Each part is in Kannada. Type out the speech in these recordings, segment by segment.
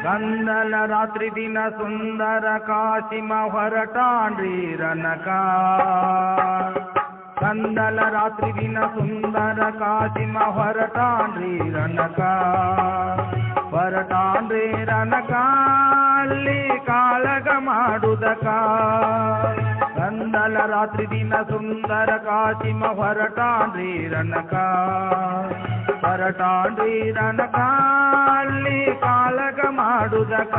ಗಂಧಲ ರಾತ್ರಿ ದಿನ ಸುಂದರ ಕಾಸಿಮ ಹೊರಟಾಂಡ್ರಿ ರನಕ. ಗಂಧಲ ರಾತ್ರಿ ದಿನ ಸುಂದರ ಕಾಸಿಮ ಹೊರಟಾಂಡ್ರಿ ರನಕ. ಹೊರಟಾಂಡ್ರಿ ರನಕ ಅಲ್ಲಿ ಕಾಳಗ ಮಾಡುದಕ. ಗಂಧಲ ರಾತ್ರಿ ದಿನ ಸುಂದರ ಕಾಸಿಮ ಹೊರಟಾಂಡ್ರಿ ರನಕ. ಹೊರಟಾಂಡ್ರಿ ರನಕ ಅಲ್ಲಿ ಕಾಳಗ ಮಾಡುದಕ.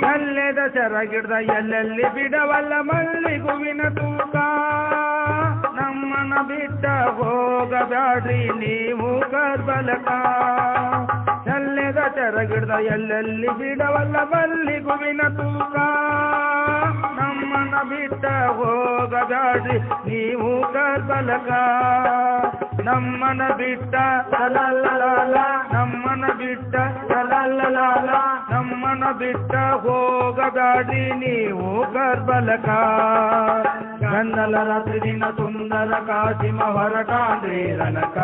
ಸಲ್ಲೆದ ಸೆರಗಿಡ್ದ ಎಲ್ಲೆಲ್ಲಿ ಬಿಡವಲ್ಲ ಮಲ್ಲಿಗುವಿನ ತೂಕ. ನಮ್ಮನ ಬಿಟ್ಟ ಹೋಗಬ್ಯಾಡ್ರಿ ನೀವು ಕರ್ಬಲಕ. ಸಲ್ಲೆದ ಸೆರಗಿಡ್ದ ಎಲ್ಲೆಲ್ಲಿ ಬಿಡವಲ್ಲ ಮಲ್ಲಿಗುವಿನ ತೂಕ. ನಮ್ಮನ ಬಿಟ್ಟ ಹೋಗಬ್ಯಾಡ್ರಿ ನೀವು ಕರ್ಬಲಕ. ನಮ್ಮನ ಬಿಟ್ಟ ಲಲಲಲ, ನಮ್ಮನ ಬಿಟ್ಟ ಲಲಲಲ, ನಮ್ಮನ ಬಿಟ್ಟ ಹೋಗಬ್ಯಾಡ್ರಿ ನೀವು ಕರ್ಬಲಕ. ಗಂಧಲ ರಾತ್ರಿ ದಿನ ಸುಂದರ ಕಾಸಿಮ ಹೊರಟಾಂಡ್ರಿ ರನಕ.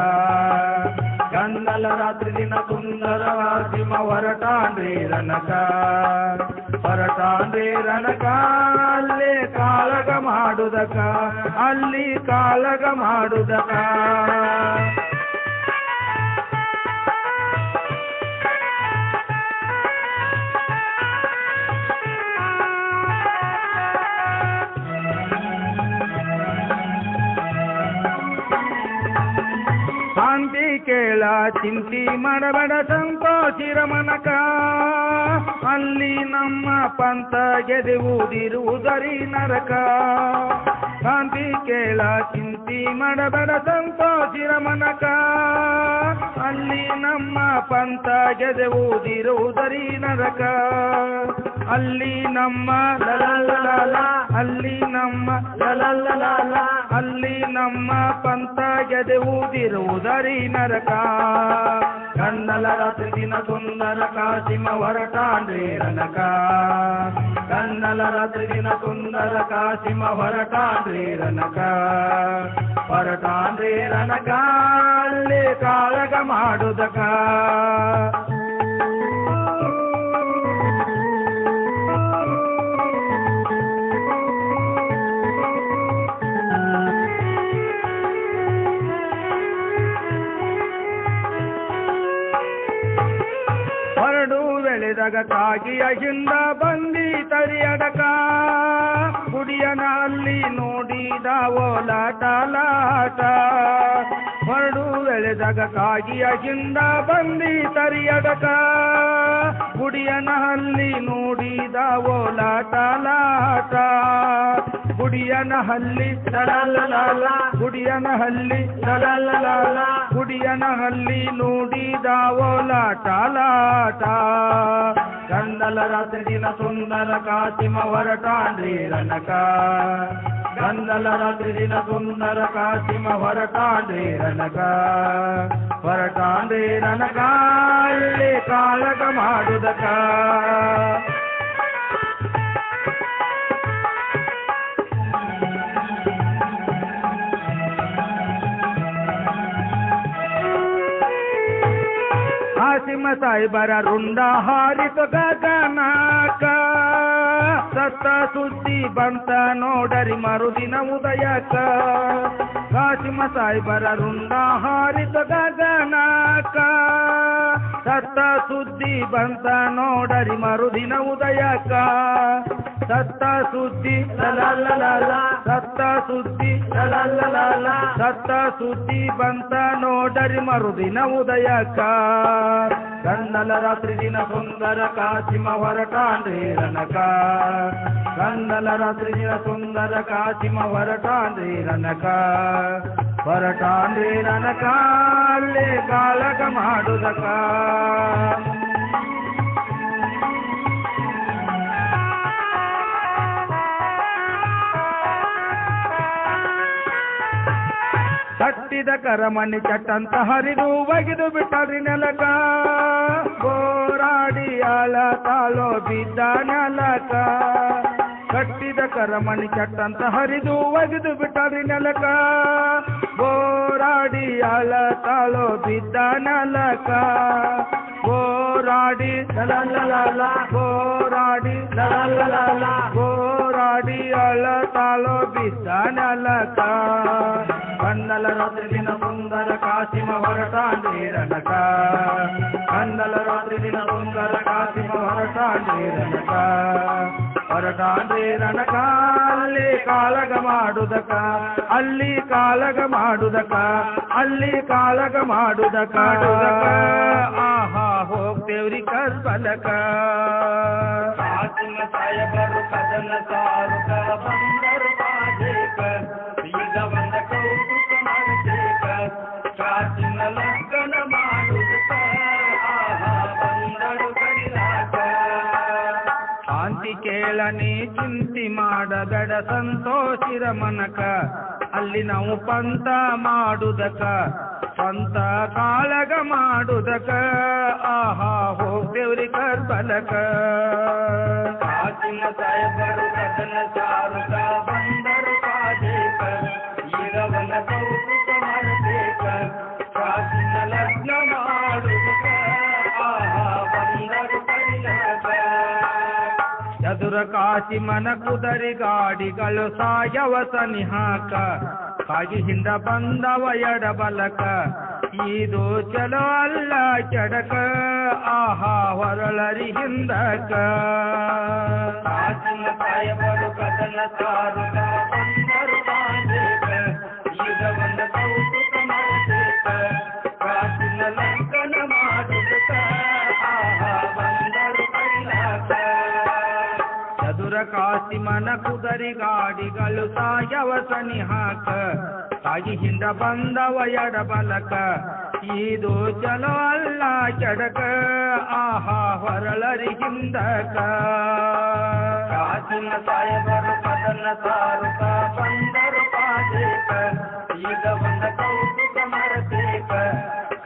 ಗಂಧಲ ರಾತ್ರಿ ದಿನ ಸುಂದರ ಕಾಸಿಮ ಹೊರಟಾಂಡ್ರಿ ರನಕ. ಹೊರಟಾಂಡ್ರಿ ರನಕ ಅಲ್ಲಿ ಕಾಳಗ ಮಾಡುದಕ. ಅಲ್ಲಿ ಕಾಳಗ ಮಾಡುದಕ. ಶಾಂತಿ ಕೇಳ ಚಿಂತಿ ಮಾಡಬೇಡ ಸಂತೋಷಿರ ಮನಕ. ಅಲ್ಲಿ ನಮ್ಮ ಪಂಥ ಗೆದುವುದಿರುವುದರಿ ನರಕ. ಶಾಂತಿ ಕೇಳ ಚಿಂತಿ ಮಾಡಬೇಡ ಸಂತೋಷಿರ ಮನಕ. ಅಲ್ಲಿ ನಮ್ಮ ಪಂಥ ಗೆದುವುದಿರುವುದರಿ ನರಕ. ಅಲ್ಲಿ ನಮ್ಮ ಲಲಲಲ, ಅಲ್ಲಿ ನಮ್ಮ ಲಲಲಲ, ಅಲ್ಲಿ ನಮ್ಮ ಪಂಥ ಗೆದುವುದಿರುವುದರಿ ನರಕ. ಗಂಧಲ ರಾತ್ರಿ ದಿನ ಸುಂದರ ಕಾಸಿಮ ಹೊರಟಾಂಡ್ರಿ ರನಕ. ಗಂಧಲ ರಾತ್ರಿ ದಿನ ಸುಂದರ ಕಾಸಿಮ ಹೊರಟಾಂಡ್ರಿ ರನಕ. ಹೊರಟಾಂಡ್ರಿ ರನಕ ಅಲ್ಲಿ ಕಾಳಗ ಮಾಡುದಕ. ಬೆಳೆದಾಗ ಕಾಗಿಯ ಹಿಂದ ಬಂದಿ ತರಿಯಡಕ. ಗುಡಿಯನ ಅಲ್ಲಿ ನೋಡಿದ ಓಲಾಟ ಲಾಟ. ಹೊರಡು ಬೆಳೆದಾಗ ಕಾಗಿಯ ಹಿಂದ ಬಂದಿ ತರಿಯಡಕ. ಗುಡಿಯನ ಅಲ್ಲಿ ನೋಡಿದ ಓಲಾಟ ಲಾಟ. ಗುಡಿಯನ ಹಲ್ಲಿ ಲಲಲಲ, ಗುಡಿಯನ ಹಲ್ಲಿ ಲಲಲಲ, ಗುಡಿಯನ ಹಲ್ಲಿ ನೋಡಿದ ಓಲಾಟ ಲಾಟ. ಗಂಧಲ ರಾತ್ರಿ ದಿನ ಸುಂದರ ಕಾಸಿಮ ಹೊರಟಾಂಡ್ರಿ ರನಕ. ಗಂಧಲ ರಾತ್ರಿ ದಿನ ಸುಂದರ ಕಾಸಿಮ ಹೊರಟಾಂಡ್ರಿ ರನಕ. ಹೊರಟಾಂಡ್ರಿ ರನಕ ಅಲ್ಲಿ ಕಾಳಗ ಮಾಡುದಕ. ಕಾಸಿಮ ಸಾಯಿಬರ ರುಂಡ ಹಾರಿತು ಗಗನಕ. ಸತ್ತ ಸುದ್ದಿ ಬಂತ ನೋಡರಿ ಮರುದಿನ ಉದಯಕ. ಕಾಸಿಮ ಸಾಯಿಬರ ರುಂಡ ಹಾರಿತು ಗಗನಕ. ಸತ್ತ ಸುದ್ದಿ ಬಂತ ನೋಡರಿ ಮರುದಿನ ಉದಯಕ. ಸತ್ತ ಸುದ್ದಿ ಲಲಲಲ, ಸತ್ತ ಸುದ್ದಿ ಲಲಲಲ, ಸತ್ತ ಸುದ್ದಿ ಬಂತ ನೋಡರಿ ಮರುದಿನ ಉದಯಕ. ಗಂಧಲ ರಾತ್ರಿ ದಿನ ಸುಂದರ ಕಾಸಿಮ ಹೊರಟಾಂಡ್ರಿ ರನಕ. ಗಂಧಲ ರಾತ್ರಿ ದಿನ ಸುಂದರ ಕಾಸಿಮ ಹೊರಟಾಂಡ್ರಿ ರನಕ. ಹೊರಟಾಂಡ್ರಿ ರನಕ ಅಲ್ಲಿ ಕಾಳಗ ಮಾಡುದಕ. ಕಟ್ಟಿದ ಕರಮಣಿ ಚಟ್ಟಂತ ಹರಿದು ಒಗೆದು ಬಿಟ್ಟರಿ ನೆಲಕ ಹೋರಾಡಿ ಆಳ ತಾಳೋ ಬಿದ್ದ ನೆಲಕ ಕಟ್ಟಿದ ಕರಮಣಿ ಚಟ್ಟಂತ ಹರಿದು ಒಗೆದು ಬಿಟ್ಟರಿ ನೆಲಕ ಹೋರಾಡಿ ಆಳ ತಾಳೋ ಬಿದ್ದ ನೆಲಕ ಹೋರಾಡಿ ಹೋರಾಡಿ ಹೋರಾಡಿ ಆಳ ತಾಳೋ ಬಿದ್ದ ನೆಲಕ ಕನ್ನಲ ರಾತ್ರಿ ದಿನ ಸುಂದರ ಕಾಸಿಮ ಹೊರಟಾಂಡೀರನಕ ಕನ್ನಲ ರಾತ್ರಿ ದಿನ ಸುಂದರ ಕಾಸಿಮ ಹೊರಟಾಂಡೀರನಕ ಹೊರಟಾಂಡೀರನಕ ಅಲ್ಲಿ ಕಾಳಗ ಮಾಡುದಕ ಅಲ್ಲಿ ಕಾಳಗ ಮಾಡುದಕ ಅಲ್ಲಿ ಕಾಳಗ ಮಾಡುದಕ ಆಹಾ ಹೋಗ್ತೇವ್ರಿ ಕರ್ಬಲಕ ಕಾಸಿಮ ಸಾಯಬರು ಕದನ ಸಾರುಕ ಬಂದರು ಬಾಜೇಕ ಈಗ ಬಂದ ಕೌತುಕ ಮಾಡಬೇಕ ಕಾಸಿನ ಲಗ್ನ ಮಾಡುದಕ ಆಹಾ ಬಂದರು ಕರಿಲಾಕ ಶಾಂತಿ ಕೇಳನೆ ಚಿಂತಿ ಮಾಡಬೇಡ ಸಂತೋಷಿರ ಮನಕ ಅಲ್ಲಿ ನಾವು ಪಂತ ಮಾಡುದಕ ಸ್ವಂತ ಕಾಳಗ ಮಾಡುದಕ ಆಹಾ ಹೋಗ್ತೇವ್ರಿ ಕರ್ಬಲಕ ಕಾಸಿನ ಸಾಯಬರು ಕದನ ಸಾರುಕ ಬಂದರು ಬಾಜೇಕ ಈಗ ಬಂದ ಕೌತುಕ ಮಾಡಬೇಕ ಕಾಸಿನ ಲಗ್ನ ಮಾಡುದಕ ಆಹಾ ಬಂದರು ಕರಿಲಾಕ ಚದುರ ಕಾಸಿಮನ ಕುದರಿ ಗಾಡಿಗಳು ಸಾಯವ ಸನಿಹಾಕ ಕಾಗಿ ಹಿಂದ ಬಂದವ ಎಡಬಲಕ ಇದು ಚಲೋ ಅಲ್ಲ ಕೆಡಕ ಆಹಾ ಹೊರಳರಿ ಹಿಂದಕ ಕಾಸಿನ ಸಾಯಬರು ಕದನ ಸಾರುಕ ಬಂದರು ಬಾಜೇಕ ಈಗ ಬಂದ ಕೌತುಕ ಮಾಡಬೇಕ ಕಾಸಿನ ಲಗ್ನ ಮಾಡುದಕ ಆಹಾ ಬಂದರು ಕರಿಲಾಕ ಚದುರ ಕಾಸಿಮನ ಕುದರಿ ಗಾಡಿಗಳು ಸಾಯವ ಸನಿಹಾಕ ಕಾಗಿ ಹಿಂದ ಬಂದವ ಎಡಬಲಕ ಇದು ಚಲೋ ಅಲ್ಲ ಕೆಡಕ ಆಹಾ ಹೊರಳರಿ ಹಿಂದಕ ಕಾಸಿನ ಸಾಯಬರು ಕದನ ಸಾರುಕ ಬಂದರು ಬಾಜೇಕ ಈಗ ಬಂದ ಕೌತುಕ ಮಾಡಬೇಕ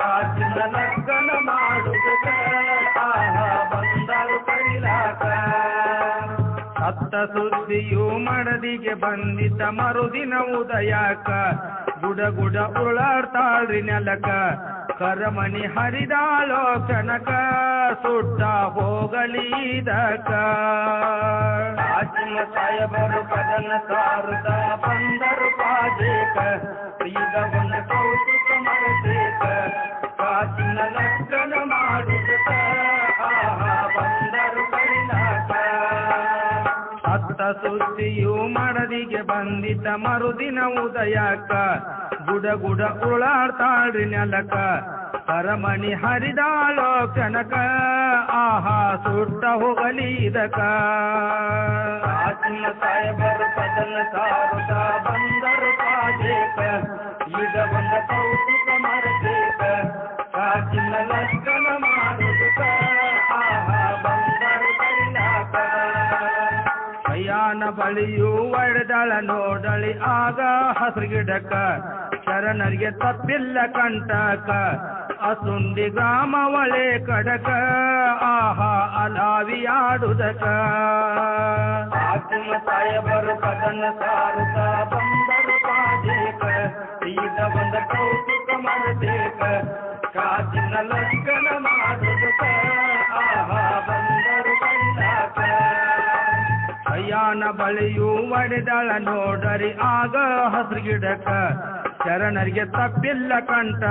ಕಾಸಿನ ಲಗ್ನ ಮಾಡುದಕ ಆಹಾ ಬಂದರು ಕರಿಲಾಕ ಸತ್ತ ಸುದ್ದಿಯು ಮಡದಿಗೆ ಬಂದಿದ್ದ ಮರುದಿನ ಉದಯಕ ಗುಡ ಗುಡ ಉರುಳಾಡ್ತಾಳ್ರಿ ನೆಲಕ ಕರಮಣಿ ಹರಿದಾಳೋ ಕನಕ ಸುಟ್ಟ ಹೋಗಲಿದಕ ಕಾಸಿನ ಸಾಯಬರು ಕದನ ಸಾರುಕ ಬಂದರು ಬಾಜೇಕ ಈಗ ಬಂದ ಕೌತುಕ ಮಾಡಬೇಕ ಕಾಸಿನ ಲಗ್ನ ಮಾಡುದಕ ಆಹಾ ಬಂದರು ಕರಿಲಾಕ ಸತ್ತ ಸುದ್ದಿಯು ಮಡದಿಗೆ ಬಂದಿದ್ದ ಮರುದಿನ ಉದಯಕ ಗುಡ ಗುಡ ಉರುಳಾಡ್ತಾಳ್ರಿ ನೆಲಕ ಕರಮಣಿ ಹರಿದಾಳೋ ಕನಕ ಆಹಾ ಸುಟ್ಟ ಹೋಗಲಿದಕ ಕಾಸಿನ ಸಾಯಬರು ಕದನ ಸಾರುಕ ಬಂದರು ಬಾಜೇಕ ಈಗ ಬಂದ ಕೌತುಕ ಮಾಡಬೇಕ ಕಾಸಿನ ಲಗ್ನ ಮಾಡುದಕ ಆಹಾ ಬಂದರು ಕರಿಲಾಕ ಕೈಯಾನ ಬಳಿಯು ಒಡೆದಳ ನೋಡಳಿ ಆಗ ಹಸಿರು ಗಿಡಕ ಶರಣರಿಗೆ ತಪ್ಪಿಲ್ಲ ಕಂಟಕ ಅಸುಂದಿ ಗ್ರಾಮ ಒಳೆ ಕಡಕ ಆಹಾ ಅಲಾವಿಯಾಡುದಕ ಕಾಸಿನ ಸಾಯಬರು ಕದನ ಸಾರುಕ ಬಂದರು ಬಾಜೇಕ ಈಗ ಬಂದ ಕೌತುಕ ಮಾಡಬೇಕ ಕಾಸಿನ ಲಗ್ನ ಮಾಡುದಕ ಆಹಾ ಬಂದರು ಕರಿಲಾಕ ಕೈಯಾನ ಬಳಿಯು ಒಡೆದಳ ನೋಡರಿ ಆಗ ಹಸಿರು ಗಿಡಕ ಶರಣರಿಗೆ ತಪ್ಪಿಲ್ಲ ಕಂಟ